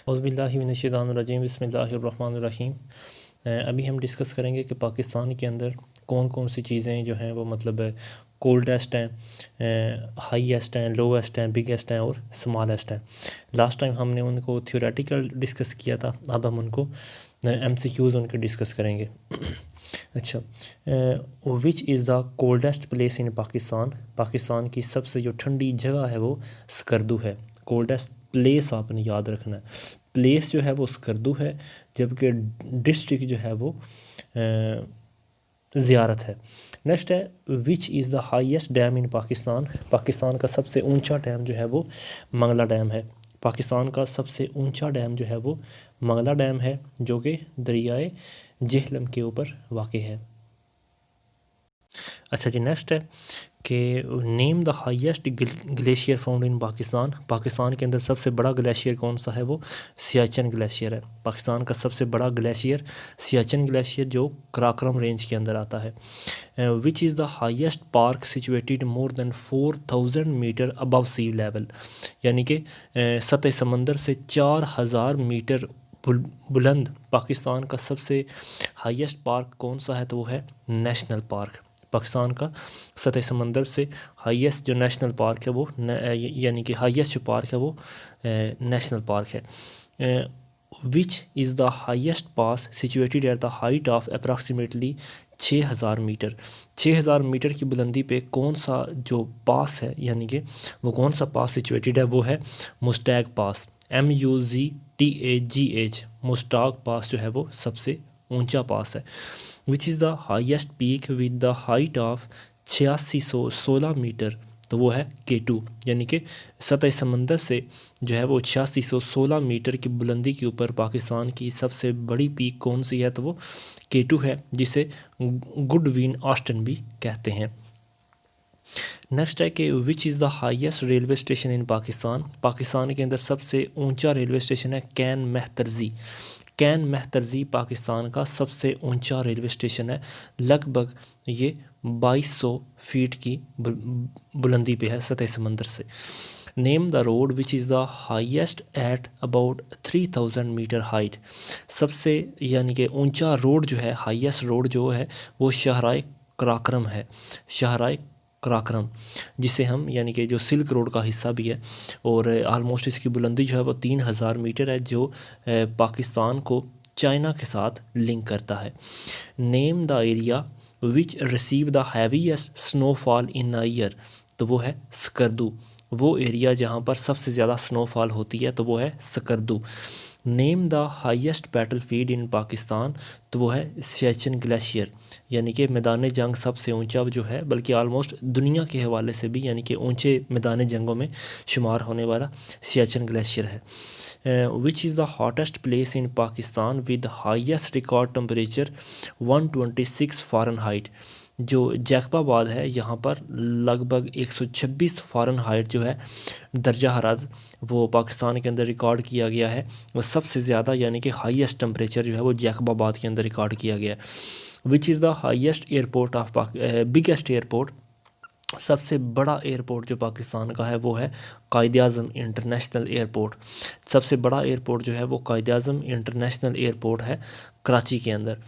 औज़ुबिल्लाहिमिनश्शैतानिर्रजीम बिस्मिल्लाहिर्रहमानिर्रहीम। अभी हम डिस्कस करेंगे कि पाकिस्तान के अंदर कौन कौन सी चीज़ें जो हैं वो मतलब कोल्डेस्ट हैं, हाईएस्ट हैं, लोवेस्ट हैं, बिगेस्ट हैं और स्मॉलेस्ट हैं। लास्ट टाइम हमने उनको थ्योरेटिकल डिस्कस किया था, अब हम उनको MCQs उनके डिस्कस करेंगे। अच्छा, विच is the coldest place in Pakistan. Pakistan की सबसे जो ठंडी जगह है वो स्कर्दू है। कोल्डेस्ट प्लेस आपने याद रखना है, प्लेस जो है वो स्कर्दू है, जबकि डिस्ट्रिक्ट जो है वो ज़ियारत है। नेक्स्ट है which is the highest dam in Pakistan. Pakistan का सबसे ऊंचा डैम जो है वो मंगला डैम है। पाकिस्तान का सबसे ऊंचा डैम जो है वो मंगला डैम है, जो कि दरियाए जेहलम के ऊपर वाक़ है। अच्छा जी, नेक्स्ट है कि name the highest glacier found in Pakistan. Pakistan के अंदर सबसे बड़ा ग्लेशियर कौन सा है, वो सियाचिन ग्लेशियर है। पाकिस्तान का सबसे बड़ा ग्लेशियर सियाचिन ग्लेशियर जो कराक्रम रेंज के अंदर आता है। Which is the highest park situated more than 4000 metre above sea level. यानी कि सतह समंदर से 4000 मीटर बुलंद पाकिस्तान का सबसे हाईएस्ट पार्क कौन सा है, तो वो है नेशनल पार्क। पाकिस्तान का सतह समंदर से हाईएस्ट जो नेशनल पार्क है वो यानी कि हाईएस्ट जो पार्क है वो नेशनल पार्क है। Which is the highest pass situated at the height of approximately 6000 metre. 6000 metre की बुलंदी पे कौन सा जो पास है, यानी कि वो कौन सा पास सिचुएटेड है, वो है मुस्टैग पास। MUZTAGH मुस्ताक पास जो है वो सबसे ऊंचा पास है। Which is the highest peak with the height of 8616 metre, तो वो है K2। यानी कि सतह समंदर से जो है वो 8616 मीटर की बुलंदी के ऊपर पाकिस्तान की सबसे बड़ी पीक कौन सी है, तो वो K2 है, जिसे गुडविन ऑस्टन भी कहते हैं। नेक्स्ट है कि विच is the highest railway station इन पाकिस्तान। पाकिस्तान के अंदर सबसे ऊंचा रेलवे स्टेशन है कैन मेहतरजी। कैन मेहतरजी पाकिस्तान का सबसे ऊंचा रेलवे स्टेशन है। लगभग ये 2200 फीट की बुलंदी पे है सतह समंदर से। Name the road which is the highest at about 3000 metre height. सबसे यानी कि ऊंचा रोड जो है, हाईएस्ट रोड जो है वो शाहराए कराक्रम है। शाहराए कराक्रम, जिसे हम यानी कि जो सिल्क रोड का हिस्सा भी है, और आलमोस्ट इसकी बुलंदी जो है वो 3000 मीटर है, जो पाकिस्तान को चाइना के साथ लिंक करता है। Name the area which receive the heaviest snowfall in a year, तो वो है स्कर्दू। वो एरिया जहाँ पर सबसे ज़्यादा स्नोफॉल होती है, तो वो है Skardu. Name the highest battle field इन पाकिस्तान, तो वो है सियाचिन ग्लेशियर। यानी कि मैदान जंग सबसे ऊंचा जो है, बल्कि आलमोस्ट दुनिया के हवाले से भी यानी कि ऊंचे मैदान जंगों में शुमार होने वाला सियाचिन ग्लेशियर है। Which is the hottest place in Pakistan with highest record temperature 126 Fahrenheit. जो जैकबाबाद है, यहाँ पर लगभग 126 फ़ारेनहाइट जो है दर्जा हरारत वो पाकिस्तान के अंदर रिकॉर्ड किया गया है। वो सबसे ज़्यादा यानी कि हाईएस्ट टेम्परेचर जो है वो जैकबाबाद के अंदर रिकॉर्ड किया गया है। Which is the highest airport of biggest airport. सबसे बड़ा एयरपोर्ट जो पाकिस्तान का है वो है कायद-ए-आज़म इंटरनेशनल एयरपोर्ट। सबसे बड़ा एयरपोर्ट जो है वो कायद-ए-आज़म इंटरनेशनल एयरपोर्ट है कराची के अंदर।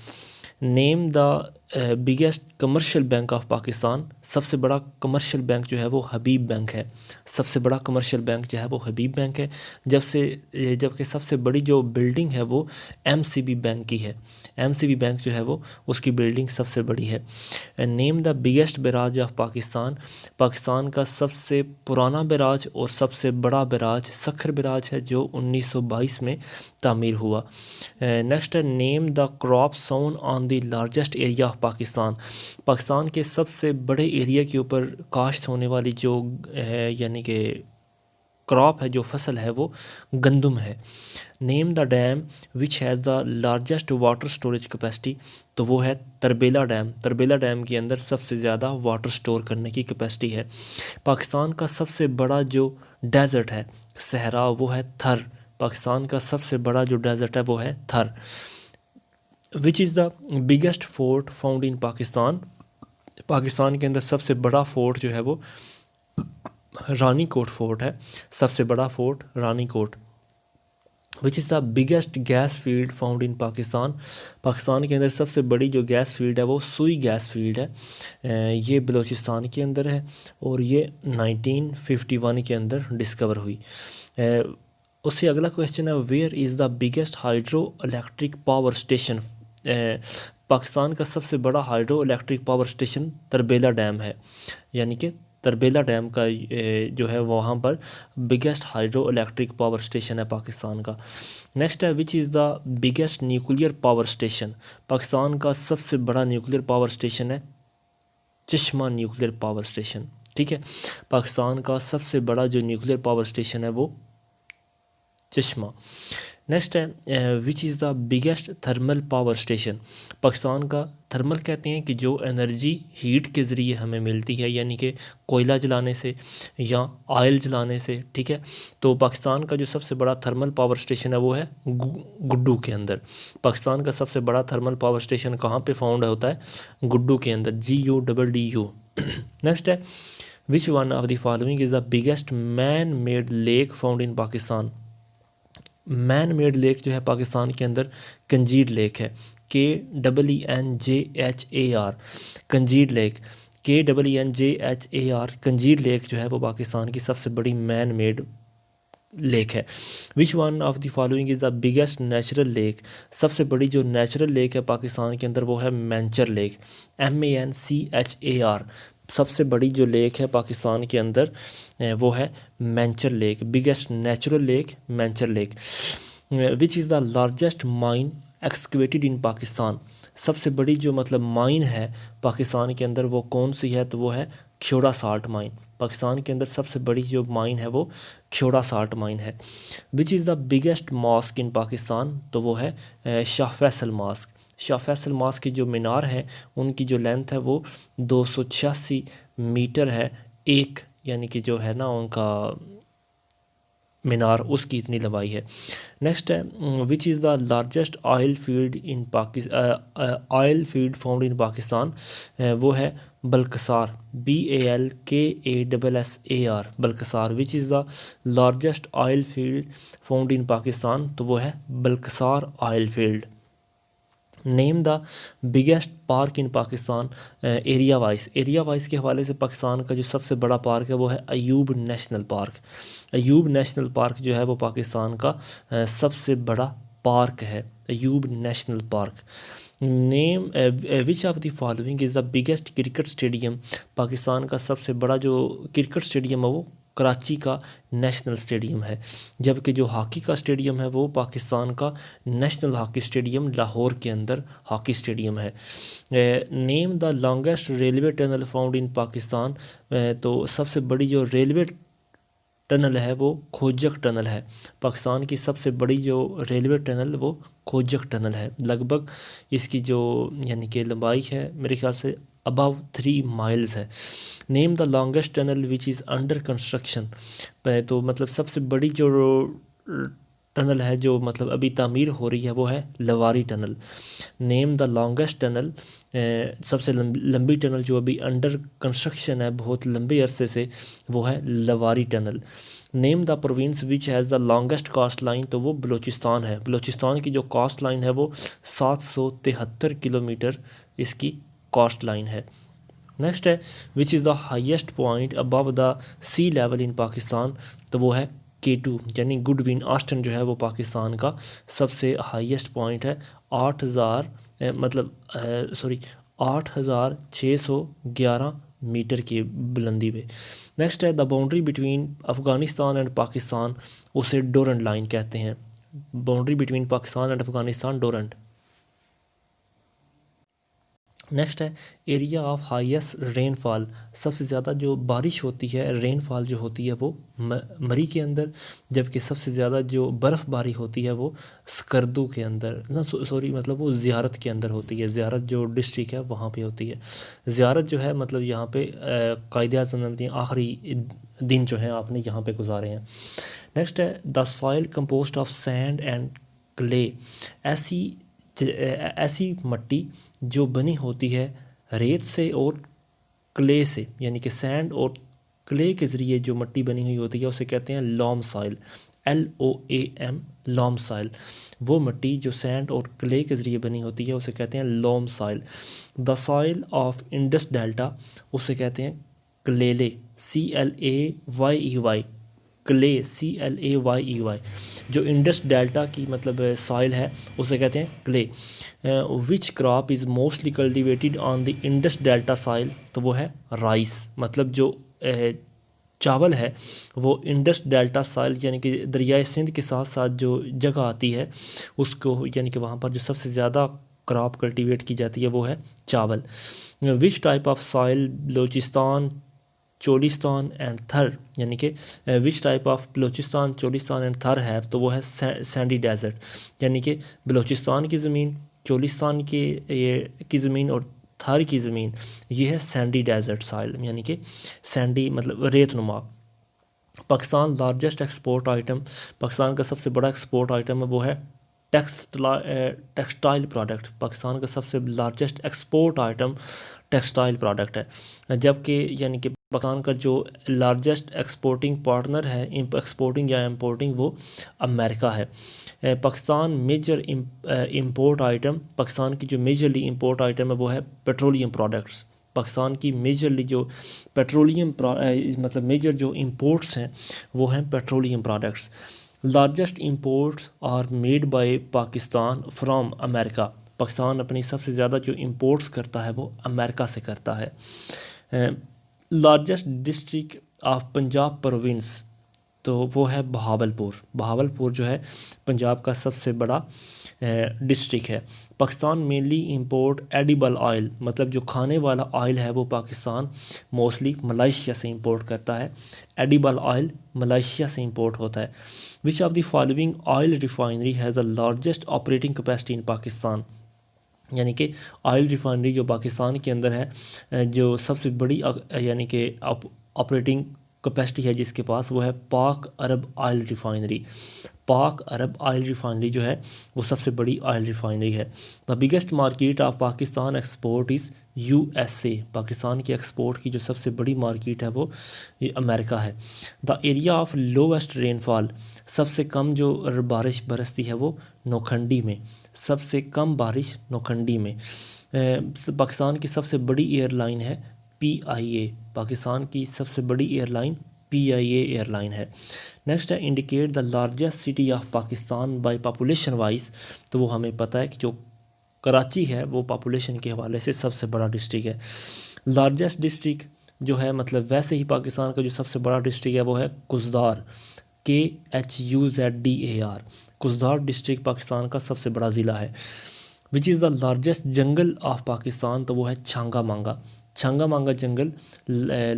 Name the biggest commercial bank of Pakistan. सबसे बड़ा कमर्शियल बैंक जो है वो हबीब बैंक है। सबसे बड़ा कमर्शियल बैंक जो है वो हबीब बैंक है, जबकि सबसे बड़ी जो बिल्डिंग है वो MCB बैंक की है। MCB बैंक जो है वो उसकी बिल्डिंग सबसे बड़ी है। Name the biggest barrage of Pakistan. Pakistan का सबसे पुराना बैराज और सबसे बड़ा बैराज सखर बैराज है, जो 1922 में तामीर हुआ। नेक्स्ट है name the crop sown on the largest area of Pakistan. Pakistan के सबसे बड़े एरिया के ऊपर काश्त होने वाली जो है यानी कि क्रॉप है, जो फसल है, वो गंदम है। Name the dam which has the largest water storage capacity, तो वो है तरबेला डैम। तरबेला डैम के अंदर सबसे ज़्यादा वाटर स्टोर करने की कैपेसिटी है। पाकिस्तान का सबसे बड़ा जो डेजर्ट है, सहरा, वो है थर। पाकिस्तान का सबसे बड़ा जो डेजर्ट है वो है थर। विच is the biggest fort found in Pakistan. Pakistan के अंदर सबसे बड़ा फोर्ट जो है वो रानी कोट फोर्ट है। सबसे बड़ा fort Rani Kot. Which is the biggest gas field found in Pakistan. Pakistan के अंदर सबसे बड़ी जो गैस फील्ड है वो सुई गैस फील्ड है। ये बलूचिस्तान के अंदर है और ये 1951 के अंदर डिस्कवर हुई। उससे अगला क्वेश्चन है, where is the biggest hydro electric power station. Pakistan का सबसे बड़ा hydro electric power station Tarbela dam है, यानी कि तरबेला डैम का जो है वहाँ पर biggest hydro electric power station है पाकिस्तान का। नेक्स्ट है, which is the biggest nuclear power station. Pakistan का सबसे बड़ा न्यूक्लियर पावर स्टेशन है चश्मा न्यूक्लियर पावर स्टेशन। ठीक है, पाकिस्तान का सबसे बड़ा जो न्यूक्लियर पावर स्टेशन है वो चश्मा। नेक्स्ट है, which is the biggest thermal power station. Pakistan का थर्मल कहते हैं कि जो एनर्जी हीट के ज़रिए हमें मिलती है, यानी कि कोयला जलाने से या ऑयल जलाने से। ठीक है, तो पाकिस्तान का जो सबसे बड़ा थर्मल पावर स्टेशन है वो है गुड्डू के अंदर। पाकिस्तान का सबसे बड़ा थर्मल पावर स्टेशन कहाँ पे फाउंड होता है? गुड्डू के अंदर, GUDDU। नेक्स्ट है, which one of the following is the biggest man made lake found in Pakistan. Man made lake जो है पाकिस्तान के अंदर कंजीर लेक है, KEENJHAR, Kunjir lake, KEENJHAR, Kunjir lake जो है वो पाकिस्तान की सबसे बड़ी मैन मेड लेक है। Which one of the following is the biggest natural lake. सबसे बड़ी जो नेचुरल लेक है पाकिस्तान के अंदर वो है मैंचर लेक, MANCHAR। सबसे बड़ी जो लेक है पाकिस्तान के अंदर वो है Manchar lake, biggest natural lake Manchar lake. Which is the largest mine excavated in Pakistan. सबसे बड़ी जो मतलब माइन है पाकिस्तान के अंदर वो कौन सी है? तो वो है ख्योड़ा साल्ट माइन। पाकिस्तान के अंदर सबसे बड़ी जो माइन है वो ख्योड़ा साल्ट माइन है। Which is the biggest mosque in Pakistan. तो वो है शाह फैसल मॉस्क। शाह फैसल मॉस्क की जो मीनार है उनकी जो लेंथ है वो 286 मीटर है, एक यानी कि जो है ना उनका मीनार, उसकी इतनी लंबाई है। नेक्स्ट है, which is the largest oil field in oil field found in Pakistan. वो है Balkassar, BALKASSAR, Balkassar. Which is the largest oil field found in Pakistan. तो वो है Balkassar oil field. Name the biggest park in Pakistan area wise. Area wise के हवाले से पाकिस्तान का जो सबसे बड़ा पार्क है वो है Ayub national park. Ayub national park जो है वो पाकिस्तान का सबसे बड़ा पार्क है, Ayub national park. Name which of the following is the biggest cricket stadium. Pakistan का सबसे बड़ा जो क्रिकेट स्टेडियम है वो कराची का नेशनल स्टेडियम है, जबकि जो हॉकी का स्टेडियम है वो पाकिस्तान का नेशनल हॉकी स्टेडियम लाहौर के अंदर हॉकी स्टेडियम है। Name the longest railway tunnel found in Pakistan. तो सबसे बड़ी जो रेलवे टनल है वो खोजक टनल है। पाकिस्तान की सबसे बड़ी जो रेलवे टनल वो खोजक टनल है। लगभग इसकी जो यानी कि लंबाई है मेरे ख्याल से अबव 3 माइल्स है। Name the longest tunnel which is under construction. तो मतलब सबसे बड़ी जो टनल है जो मतलब अभी तामीर हो रही है वो है Lowari tunnel. Name the longest tunnel, सबसे लंबी टनल जो अभी अंडर कंस्ट्रक्शन है बहुत लंबे अरसे से, वो है Lowari tunnel. Name the province which has the longest coastline. तो वो बलूचिस्तान है। बलूचिस्तान की जो कास्ट लाइन है वो 773 किलोमीटर इसकी कास्ट लाइन है। नेक्स्ट है, which is the highest point above the sea level in Pakistan. तो वो है K2 यानी गुडविन आस्टन जो है वो पाकिस्तान का सबसे हाईएस्ट पॉइंट है। 8,611 मीटर की बुलंदी पे। नेक्स्ट है, the boundary between Afghanistan and Pakistan, उसे डोरंड लाइन कहते हैं। Boundary between Pakistan and Afghanistan Durand. Next है, एरिया ऑफ हाईएस्ट रेनफॉल। सबसे ज़्यादा जो बारिश होती है, रेनफॉल जो होती है वो मरी के अंदर, जबकि सबसे ज़्यादा जो बर्फ़बारी होती है वो स्कर्दू के अंदर मतलब वो ज़ियारत के अंदर होती है। ज़ियारत जो डिस्ट्रिक्ट है वहाँ पे होती है। ज़ियारत जो है मतलब यहाँ पे कायदे-ए-आज़म आखिरी दिन जो है आपने यहाँ पे गुजारे हैं। नेक्स्ट है, the soil compost of sand and clay. ऐसी मट्टी जो बनी होती है रेत से और क्ले से, यानी कि सैंड और क्ले के ज़रिए जो मट्टी बनी हुई होती है उसे कहते हैं Lomb soil, LOAM, Lomb soil. वो मिट्टी जो सैंड और क्ले के ज़रिए बनी होती है उसे कहते हैं Lomb soil. The soil of Indus delta उसे कहते हैं क्लेले, CLAYEY, क्ले, CLAYEY। जो इंडस डेल्टा की मतलब सॉइल है उसे कहते हैं clay. Which crop is mostly cultivated on the Indus delta soil, तो वो है राइस। मतलब जो चावल है वो इंडस डेल्टा सॉइल यानी कि दरियाए सिंध के साथ साथ जो जगह आती है उसको यानी कि वहाँ पर जो सबसे ज़्यादा क्रॉप कल्टीवेट की जाती है वो है चावल। Which type of soil Balochistan, Cholistan and थर, यानी कि which type of Balochistan, Cholistan and थर है, तो वो है सैंडी डेजर्ट। यानी कि बलोचिस्तान की ज़मीन, चोलिस्तान की ज़मीन और थर की ज़मीन ये है सैंडी डेजर्ट सॉइल, यानी कि सैंडी मतलब रेतनुमा। Pakistan largest export item, Pakistan का सबसे बड़ा एक्सपोर्ट आइटम है वो है टेक्सटाइल प्रोडक्ट। पाकिस्तान का सबसे largest export item textile product है। जबकि यानी कि पाकिस्तान का जो लार्जेस्ट एक्सपोर्टिंग पार्टनर है एक्सपोर्टिंग या इंपोर्टिंग वो अमेरिका है। Pakistan major import item, Pakistan की जो मेजरली इंपोर्ट आइटम है वो है पेट्रोलियम प्रोडक्ट्स। पाकिस्तान की मेजरली जो पेट्रोलियम मतलब मेजर जो इंपोर्ट्स हैं वो हैं petroleum products. Largest imports are made by Pakistan from America. Pakistan अपनी सबसे ज़्यादा जो इंपोर्ट्स करता है वो अमेरिका से करता है। Largest district of Punjab province, तो वो है बहावलपुर। बहावलपुर जो है पंजाब का सबसे बड़ा डिस्ट्रिक्ट है। Pakistan mainly import edible oil, मतलब जो खाने वाला ऑयल है वो पाकिस्तान मोस्टली मलेशिया से इंपोर्ट करता है। एडिबल ऑयल मलेशिया से इंपोर्ट होता है। Which of the following oil refinery has the largest operating capacity in Pakistan, यानी कि ऑयल रिफाइनरी जो पाकिस्तान के अंदर है जो सबसे बड़ी यानी कि ऑपरेटिंग कैपेसिटी है जिसके पास वो है पाक अरब ऑयल रिफाइनरी। पाक अरब ऑयल रिफाइनरी जो है वो सबसे बड़ी ऑयल रिफाइनरी है। The biggest market of Pakistan export is USA। Pakistan की एक्सपोर्ट की जो सबसे बड़ी मार्केट है वो ये अमेरिका है। The area of lowest rainfall, सबसे कम जो बारिश बरसती है वो नौखंडी में, सबसे कम बारिश नौखंडी में। पाकिस्तान की सबसे बड़ी एयरलाइन है PIA। पाकिस्तान की सबसे बड़ी एयरलाइन PIA एयरलाइन है। नेक्स्ट है indicate the largest city of Pakistan by population wise, तो वो हमें पता है कि जो कराची है वो पॉपुलेशन के हवाले से सबसे बड़ा डिस्ट्रिक्ट है। लार्जेस्ट डिस्ट्रिक्ट जो है मतलब वैसे ही पाकिस्तान का जो सबसे बड़ा डिस्ट्रिक्ट है वो है कुज़दार, KHUZDAR। कुज़दार डिस्ट्रिक्ट पाकिस्तान का सबसे बड़ा ज़िला है। Which is the largest jungle of Pakistan, तो वो है छांगा मांगा। छांगा मांगा जंगल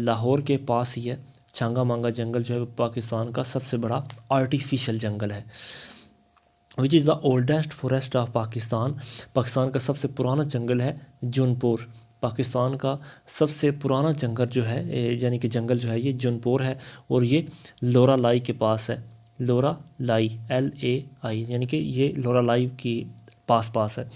लाहौर के पास ही है। छांगा मांगा जंगल जो है पाकिस्तान का सबसे बड़ा आर्टिफिशियल जंगल है। Which is the oldest forest of Pakistan, Pakistan का सबसे पुराना जंगल है जौनपुर। पाकिस्तान का सबसे पुराना जंगल जो है यानी कि जंगल जो है ये जौनपुर है और ये लोरा लाई के पास है। लोरा लाई LAI यानी कि ये लोरा लाई की पास है।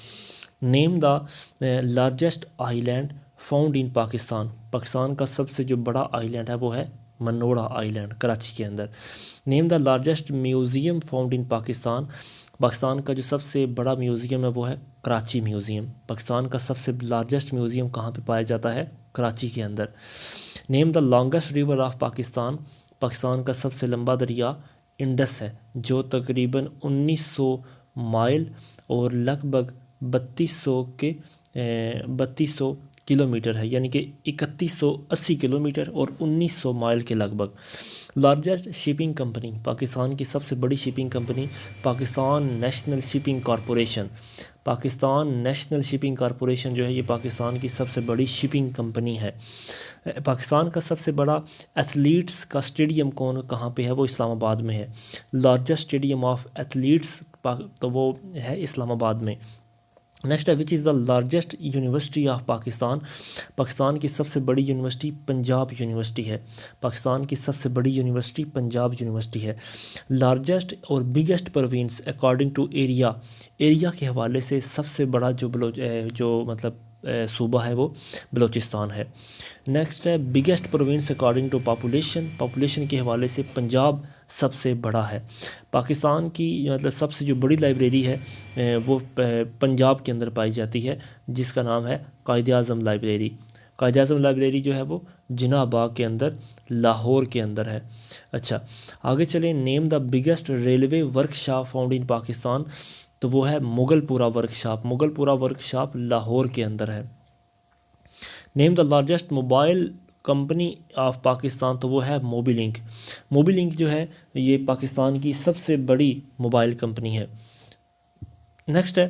Name the largest island found in Pakistan, Pakistan का सबसे जो बड़ा आइलैंड है वो है मनोड़ा आइलैंड कराची के अंदर। Name the largest museum found in Pakistan, Pakistan का जो सबसे बड़ा म्यूज़ियम है वो है कराची म्यूज़ियम। पाकिस्तान का सबसे लार्जेस्ट म्यूज़ियम कहाँ पे पाया जाता है? कराची के अंदर। Name the longest river of Pakistan, Pakistan का सबसे लंबा दरिया इंडस है जो तकरीबन 1900 माइल और लगभग 3200 किलोमीटर है, यानी कि 3180 किलोमीटर और 1900 माइल के लगभग। लार्जेस्ट शिपिंग कंपनी, पाकिस्तान की सबसे बड़ी shipping company Pakistan national shipping corporation. Pakistan national shipping corporation जो है ये पाकिस्तान की सबसे बड़ी शिपिंग कंपनी है। पाकिस्तान का सबसे बड़ा एथलीट्स का स्टेडियम कहाँ पे है? वो इस्लामाबाद में है। लार्जेस्ट स्टेडियम ऑफ एथलीट्स तो वो है इस्लामाबाद में। नेक्स्ट है which is the largest university of Pakistan, Pakistan की सबसे बड़ी यूनिवर्सिटी पंजाब यूनिवर्सिटी है। पाकिस्तान की सबसे बड़ी यूनिवर्सिटी पंजाब यूनिवर्सिटी है। लार्जेस्ट और biggest province according to area, area के हवाले से सबसे बड़ा जो मतलब सूबा है वो बलूचिस्तान है। नेक्स्ट है biggest province according to population के हवाले से पंजाब सबसे बड़ा है। पाकिस्तान की मतलब सबसे जो बड़ी लाइब्रेरी है वो पंजाब के अंदर पाई जाती है, जिसका नाम है कायद-ए-आज़म लाइब्रेरी। कायद-ए-आज़म लाइब्रेरी जो है वो जिन्ना बाग के अंदर लाहौर के अंदर है। अच्छा, आगे चलें। Name the biggest railway workshop found in Pakistan, तो वो है मुगलपुरा वर्कशॉप लाहौर के अंदर है। Name the largest mobile company of Pakistan, तो वो है मोबीलिंक जो है ये पाकिस्तान की सबसे बड़ी मोबाइल कंपनी है। नेक्स्ट है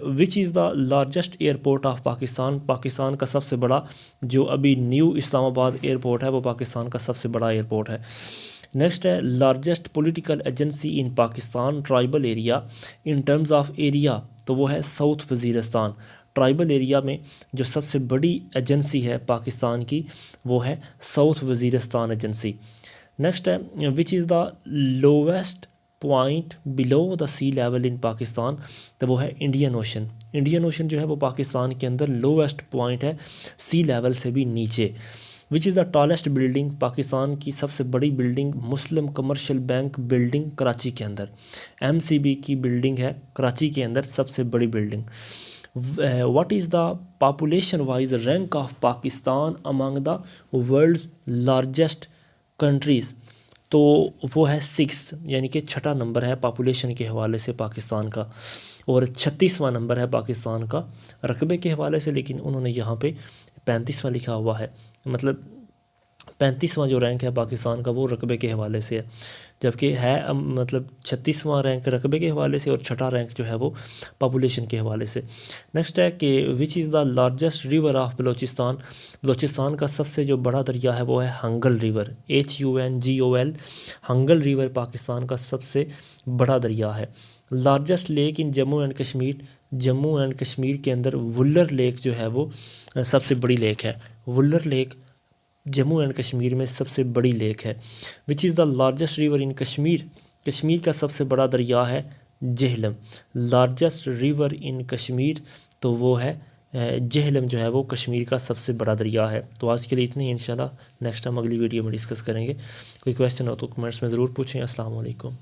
which is the largest airport of Pakistan का सबसे बड़ा जो अभी न्यू इस्लामाबाद एयरपोर्ट है वो पाकिस्तान का सबसे बड़ा एयरपोर्ट है। नेक्स्ट है largest political agency in Pakistan tribal area in terms of area, तो वो है साउथ वज़ीरिस्तान। ट्राइबल एरिया में जो सबसे बड़ी एजेंसी है पाकिस्तान की वो है साउथ वज़ीरिस्तान एजेंसी। नेक्स्ट है which is the lowest point below the sea level in Pakistan, तो वो है इंडियन ओशन जो है वो पाकिस्तान के अंदर लोवेस्ट पॉइंट है, सी लेवल से भी नीचे। विच is the tallest building, Pakistan की सबसे बड़ी बिल्डिंग मुस्लिम कमर्शियल बैंक बिल्डिंग कराची के अंदर, MCB की बिल्डिंग है कराची के अंदर सबसे बड़ी building. What is the population wise rank of Pakistan among the world's largest countries, तो वो है 6, यानी कि छठा नंबर है पॉपुलेशन के हवाले से पाकिस्तान का, और 36वां नंबर है पाकिस्तान का रकबे के हवाले से, लेकिन उन्होंने यहाँ पे 35वां लिखा हुआ है, मतलब 35वां जो रैंक है पाकिस्तान का वो रकबे के हवाले से है, जबकि है मतलब 36वां रैंक रकबे के हवाले से और छठा रैंक जो है वो पॉपुलेशन के हवाले से। नेक्स्ट है कि विच is the largest river of Balochistan का सबसे जो बड़ा दरिया है वो है Hangal river, HUNGOL। Hangal river Pakistan का सबसे बड़ा दरिया है। Largest lake in Jammu and Kashmir के अंदर वुलर लेक जो है वो सबसे बड़ी लेक है। वुलर लेक जम्मू एंड कश्मीर में सबसे बड़ी लेक है। Which is the largest river in Kashmir का सबसे बड़ा दरिया है Jhelum. Largest river in Kashmir, तो वो है जेहलम जो है वो कश्मीर का सबसे बड़ा दरिया है। तो आज के लिए इतने ही, इंशाल्लाह नेक्स्ट टाइम अगली वीडियो में डिस्कस करेंगे। कोई क्वेश्चन हो तो कमेंट्स में ज़रूर पूछें। अस्सलाम वालेकुम।